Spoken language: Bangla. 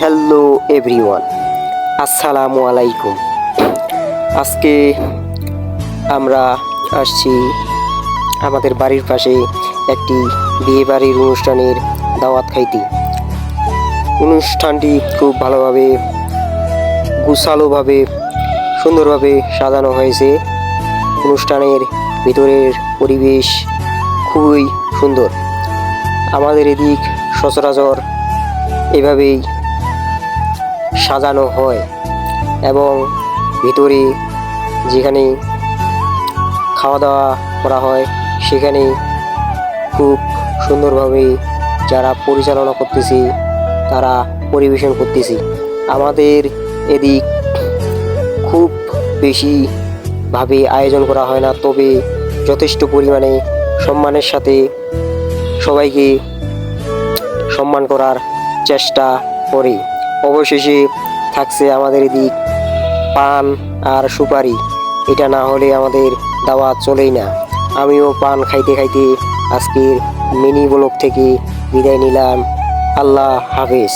হ্যালো এভরিওয়ান, আসসালামু আলাইকুম। আজকে আমরা আসছি আমাদের বাড়ির পাশে একটি বিয়েবাড়ির অনুষ্ঠানের দাওয়াত খাইতে। অনুষ্ঠানটি খুব ভালোভাবে গুছালোভাবে সুন্দরভাবে সাজানো হয়েছে। অনুষ্ঠানের ভিতরের পরিবেশ খুবই সুন্দর। আমাদের এদিক সচরাচর এভাবেই সাজানো হয় এবং ভিতরে যেখানে খাওয়া দাওয়া করা হয় সেখানে খুব সুন্দরভাবে যারা পরিচালনা করতেছে তারা পরিবেশন করতেছে। আমাদের এদিক খুব বেশিভাবে আয়োজন করা হয় না, তবে যথেষ্ট পরিমাণে সম্মানের সাথে সবাইকে সম্মান করার চেষ্টা করে। অবশেষে থাকছে আমাদের এদিক পান আর সুপারি, এটা না হলে আমাদের দাওয়াত চলেই না। আমিও পান খাইতে খাইতে আজকের মিনি ব্লগ থেকে বিদায় নিলাম। আল্লাহ হাফেজ।